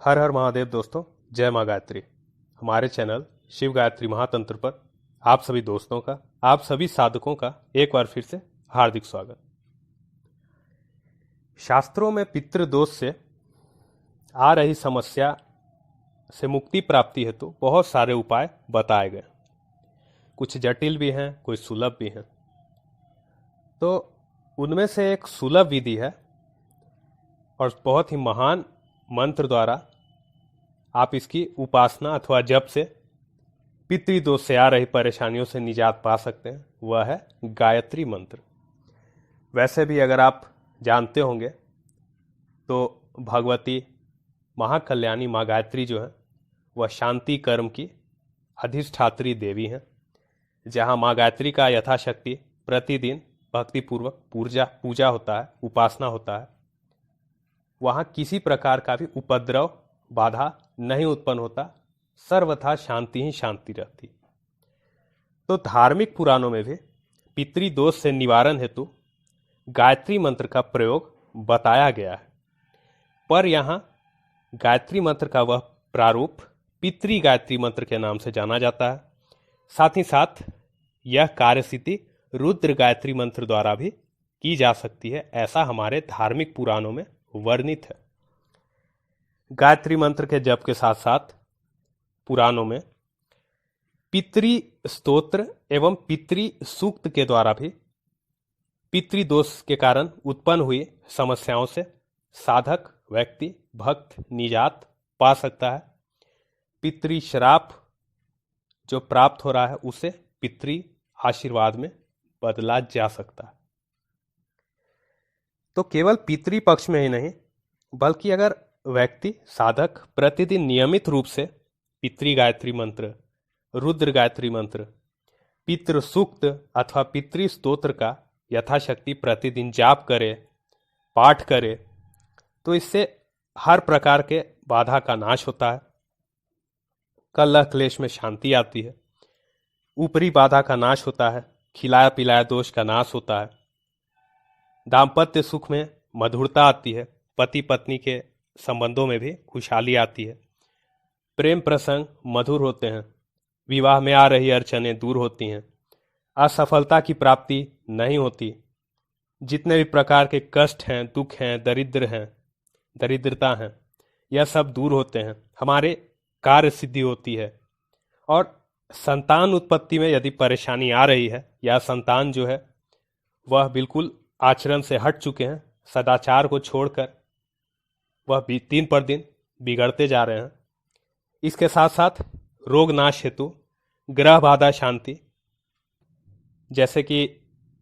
हर हर महादेव दोस्तों, जय माँ गायत्री। हमारे चैनल शिव गायत्री महातंत्र पर आप सभी दोस्तों का, आप सभी साधकों का एक बार फिर से हार्दिक स्वागत। शास्त्रों में पितृदोष से आ रही समस्या से मुक्ति प्राप्ति हेतु तो बहुत सारे उपाय बताए गए। कुछ जटिल भी हैं, कुछ सुलभ भी हैं। तो उनमें से एक सुलभ विधि है और बहुत ही महान मंत्र द्वारा आप इसकी उपासना अथवा जप से पितृदोष से आ रही परेशानियों से निजात पा सकते हैं। वह है गायत्री मंत्र। वैसे भी अगर आप जानते होंगे तो भगवती महाकल्याणी माँ गायत्री जो है वह शांति कर्म की अधिष्ठात्री देवी हैं। जहाँ माँ गायत्री का यथाशक्ति प्रतिदिन भक्तिपूर्वक पूजा होता है, उपासना होता है, वहाँ किसी प्रकार का भी उपद्रव बाधा नहीं उत्पन्न होता, सर्वथा शांति ही शांति रहती। तो धार्मिक पुराणों में भी पितृदोष से निवारण हेतु गायत्री मंत्र का प्रयोग बताया गया है। पर यहाँ गायत्री मंत्र का वह प्रारूप पितृ गायत्री मंत्र के नाम से जाना जाता है। साथ ही साथ यह कार्यसिद्धि रुद्र गायत्री मंत्र द्वारा भी की जा सकती है, ऐसा हमारे धार्मिक पुराणों में वर्णित है। गायत्री मंत्र के जप के साथ साथ पुराणों में पितृ स्तोत्र एवं पितृ सूक्त के द्वारा भी पितृदोष के कारण उत्पन्न हुई समस्याओं से साधक व्यक्ति भक्त निजात पा सकता है। पितृ श्राप जो प्राप्त हो रहा है उसे पितृ आशीर्वाद में बदला जा सकता है। तो केवल पितृ पक्ष में ही नहीं, बल्कि अगर व्यक्ति साधक प्रतिदिन नियमित रूप से पितृ गायत्री मंत्र, रुद्र गायत्री मंत्र, पितृ सूक्त अथवा पितृ स्तोत्र का यथाशक्ति प्रतिदिन जाप करे, पाठ करे, तो इससे हर प्रकार के बाधा का नाश होता है, कलह क्लेश में शांति आती है, ऊपरी बाधा का नाश होता है, खिलाया पिलाया दोष का नाश होता है, दाम्पत्य सुख में मधुरता आती है, पति पत्नी के संबंधों में भी खुशहाली आती है, प्रेम प्रसंग मधुर होते हैं, विवाह में आ रही अड़चनें दूर होती हैं, असफलता की प्राप्ति नहीं होती, जितने भी प्रकार के कष्ट हैं, दुख हैं, दरिद्रता हैं, यह सब दूर होते हैं, हमारे कार्य सिद्धि होती है। और संतान उत्पत्ति में यदि परेशानी आ रही है या संतान जो है वह बिल्कुल आचरण से हट चुके हैं, सदाचार को छोड़कर वह भी दिन पर दिन बिगड़ते जा रहे हैं, इसके साथ साथ रोग नाश हेतु ग्रह बाधा शांति, जैसे कि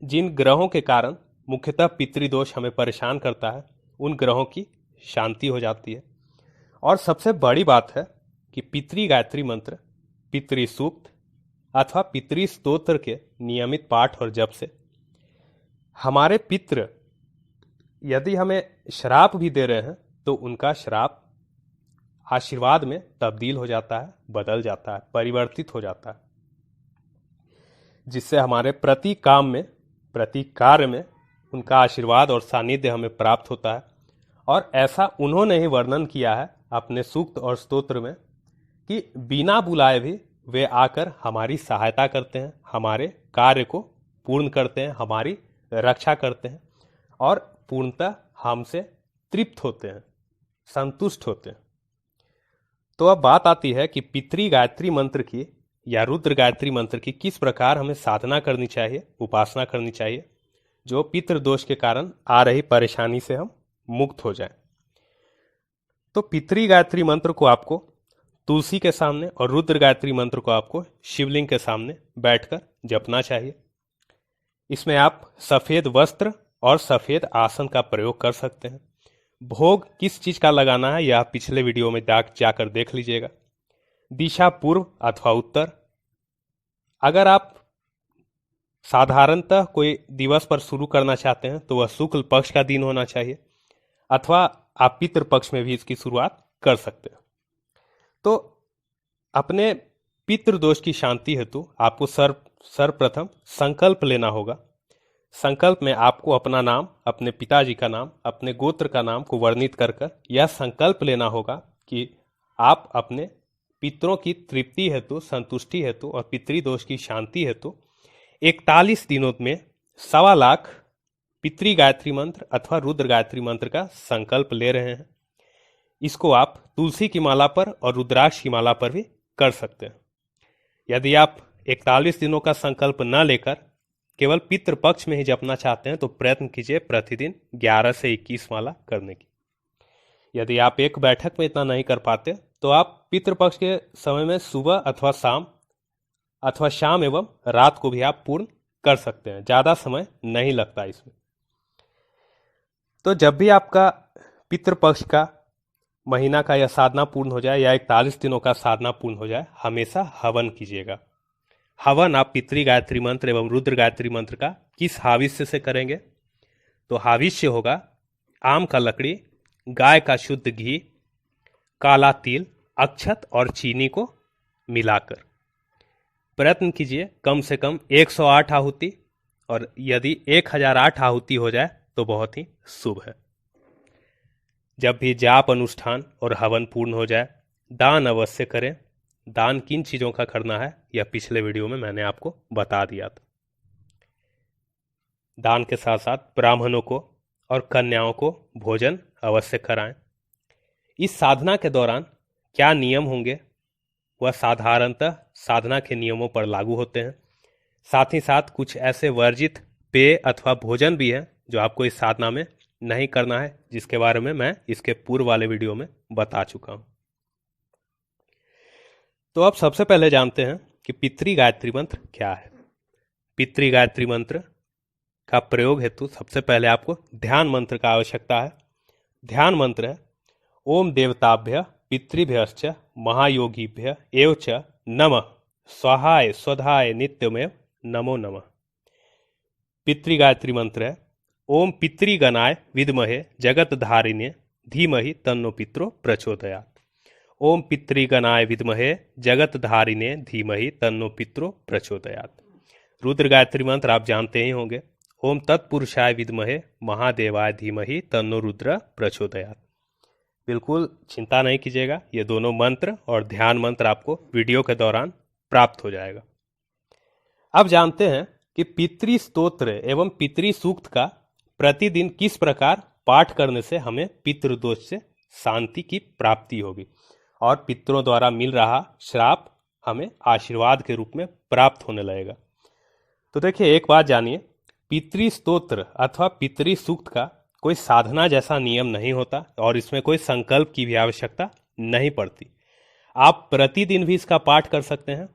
जिन ग्रहों के कारण मुख्यतः पितृदोष हमें परेशान करता है उन ग्रहों की शांति हो जाती है। और सबसे बड़ी बात है कि पितृ गायत्री मंत्र, पितृ सूक्त अथवा पितृ स्तोत्र के नियमित पाठ और जप से हमारे पितृ यदि हमें श्राप भी दे रहे हैं तो उनका श्राप आशीर्वाद में तब्दील हो जाता है, बदल जाता है, परिवर्तित हो जाता है, जिससे हमारे प्रति काम में, प्रति कार्य में उनका आशीर्वाद और सानिध्य हमें प्राप्त होता है। और ऐसा उन्होंने ही वर्णन किया है अपने सूक्त और स्तोत्र में कि बिना बुलाए भी वे आकर हमारी सहायता करते हैं, हमारे कार्य को पूर्ण करते हैं, हमारी रक्षा करते हैं और पूर्णतः हमसे तृप्त होते हैं, संतुष्ट होते हैं। तो अब बात आती है कि पितृ गायत्री मंत्र की या रुद्र गायत्री मंत्र की किस प्रकार हमें साधना करनी चाहिए, उपासना करनी चाहिए, जो पितृदोष के कारण आ रही परेशानी से हम मुक्त हो जाएं। तो पितृ गायत्री मंत्र को आपको तुलसी के सामने और रुद्र गायत्री मंत्र को आपको शिवलिंग के सामने बैठकर जपना चाहिए। इसमें आप सफेद वस्त्र और सफेद आसन का प्रयोग कर सकते हैं। भोग किस चीज का लगाना है यह पिछले वीडियो में जाकर देख लीजिएगा। दिशा पूर्व अथवा उत्तर। अगर आप साधारणतः कोई दिवस पर शुरू करना चाहते हैं तो वह शुक्ल पक्ष का दिन होना चाहिए, अथवा आप पितृ पक्ष में भी इसकी शुरुआत कर सकते हैं। तो अपने पितृदोष की शांति हेतु आपको सर्वप्रथम संकल्प लेना होगा। संकल्प में आपको अपना नाम, अपने पिताजी का नाम, अपने गोत्र का नाम को वर्णित कर यह संकल्प लेना होगा कि आप अपने पितरों की तृप्ति हेतु, संतुष्टि हेतु और पितृदोष की शांति हेतु 41 दिनों में 1.25 लाख पितृ गायत्री मंत्र अथवा रुद्र गायत्री मंत्र का संकल्प ले रहे हैं। इसको आप तुलसी की माला पर और रुद्राक्ष की माला पर भी कर सकते हैं। यदि आप 41 दिनों का संकल्प न लेकर केवल पितृपक्ष में ही जपना चाहते हैं तो प्रयत्न कीजिए प्रतिदिन 11 से 21 माला करने की। यदि आप एक बैठक में इतना नहीं कर पाते तो आप पितृपक्ष के समय में सुबह अथवा शाम एवं रात को भी आप पूर्ण कर सकते हैं। ज़्यादा समय नहीं लगता इसमें। तो जब भी आपका पितृपक्ष का महीना का यह साधना पूर्ण हो जाए या 41 दिनों का साधना पूर्ण हो जाए, हमेशा हवन कीजिएगा। हवन आप पितृ गायत्री मंत्र एवं रुद्र गायत्री मंत्र का किस हाविष्य से करेंगे? तो हाविष्य होगा आम का लकड़ी, गाय का शुद्ध घी, काला तिल, अक्षत और चीनी को मिलाकर। प्रयत्न कीजिए कम से कम 108 आहुति, और यदि 1008 आहुति हो जाए तो बहुत ही शुभ है। जब भी जाप अनुष्ठान और हवन पूर्ण हो जाए, दान अवश्य करें। दान किन चीज़ों का करना है यह पिछले वीडियो में मैंने आपको बता दिया था। दान के साथ साथ ब्राह्मणों को और कन्याओं को भोजन अवश्य कराएं। इस साधना के दौरान क्या नियम होंगे वह साधारणतः साधना के नियमों पर लागू होते हैं। साथ ही साथ कुछ ऐसे वर्जित पेय अथवा भोजन भी हैं जो आपको इस साधना में नहीं करना है, जिसके बारे में मैं इसके पूर्व वाले वीडियो में बता चुका हूं। तो अब सबसे पहले जानते हैं कि पितृ गायत्री मंत्र क्या है। पितृ गायत्री मंत्र का प्रयोग हेतु सबसे पहले आपको ध्यान मंत्र का आवश्यकता है। ध्यान मंत्र है ओम देवताभ्य पितृभ्यश्च महायोगीभ्य एव च नमः स्वाहाय स्वधाय नित्यमेव नमो नमः। पितृ गायत्री मंत्र है ओम पितृगणाय विद्महे जगतधारिणे धीमहि तन्नो पित्रो प्रचोदयात्। ओम पितृगणाय विद्महे जगतधारिणे धीमहि तन्नो पित्रो प्रचोदयात्। रुद्र गायत्री मंत्र आप जानते ही होंगे ओम तत्पुरुषाय विद्महे महादेवाय धीमहि तन्नो रुद्र प्रचोदयात्। बिल्कुल चिंता नहीं कीजिएगा, ये दोनों मंत्र और ध्यान मंत्र आपको वीडियो के दौरान प्राप्त हो जाएगा। अब जानते हैं कि पितृ स्तोत्र एवं पितृ सूक्त का प्रतिदिन किस प्रकार पाठ करने से हमें पितृदोष से शांति की प्राप्ति होगी और पितरों द्वारा मिल रहा श्राप हमें आशीर्वाद के रूप में प्राप्त होने लगेगा। तो देखिए, एक बात जानिए, पितृ स्तोत्र अथवा पितृ सूक्त का कोई साधना जैसा नियम नहीं होता और इसमें कोई संकल्प की भी आवश्यकता नहीं पड़ती। आप प्रतिदिन भी इसका पाठ कर सकते हैं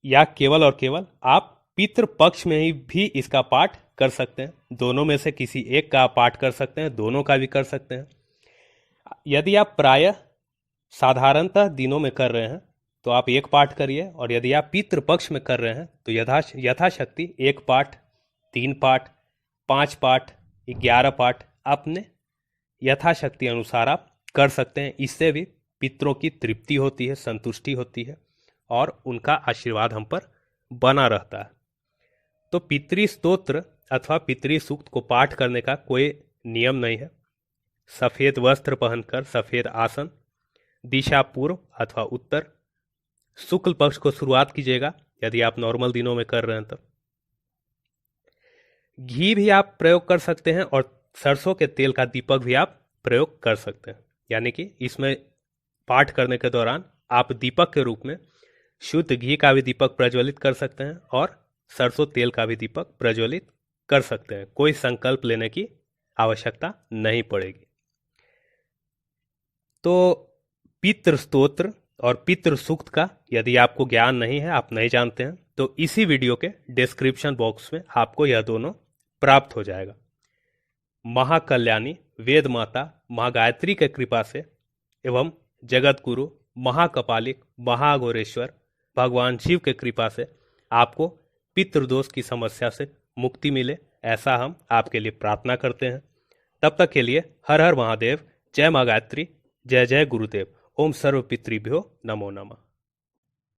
या केवल और केवल आप पितृपक्ष में ही भी इसका पाठ कर सकते हैं। दोनों में से किसी एक का पाठ कर सकते हैं, दोनों का भी कर सकते हैं। यदि आप प्रायः साधारणतः दिनों में कर रहे हैं तो आप एक पाठ करिए, और यदि आप पितृपक्ष में कर रहे हैं तो यथाशक्ति 1 पाठ, 3 पाठ, 5 पाठ, 11 पाठ अपने यथाशक्ति अनुसार आप कर सकते हैं। इससे भी पितरों की तृप्ति होती है, संतुष्टि होती है और उनका आशीर्वाद हम पर बना रहता है। तो पितृ स्तोत्र अथवा पितृ सूक्त को पाठ करने का कोई नियम नहीं है। सफ़ेद वस्त्र पहनकर, सफ़ेद आसन, दिशा पूर्व अथवा उत्तर, शुक्ल पक्ष को शुरुआत कीजिएगा यदि आप नॉर्मल दिनों में कर रहे हैं तो। घी भी आप प्रयोग कर सकते हैं और सरसों के तेल का दीपक भी आप प्रयोग कर सकते हैं। यानी कि इसमें पाठ करने के दौरान आप दीपक के रूप में शुद्ध घी का भी दीपक प्रज्वलित कर सकते हैं और सरसों तेल का भी दीपक प्रज्वलित कर सकते हैं। कोई संकल्प लेने की आवश्यकता नहीं पड़ेगी। तो पितृ स्तोत्र और पितृ सूक्त का यदि आपको ज्ञान नहीं है, आप नहीं जानते हैं, तो इसी वीडियो के डिस्क्रिप्शन बॉक्स में आपको यह दोनों प्राप्त हो जाएगा। महाकल्याणी वेद माता माँ गायत्री के कृपा से एवं जगत गुरु महाकपालिक महाघोरेश्वर भगवान शिव के कृपा से आपको पितृदोष की समस्या से मुक्ति मिले, ऐसा हम आपके लिए प्रार्थना करते हैं। तब तक के लिए हर हर महादेव, जय माँ गायत्री, जय जय गुरुदेव। ओम सर्व पितृभ्यो नमो नमः।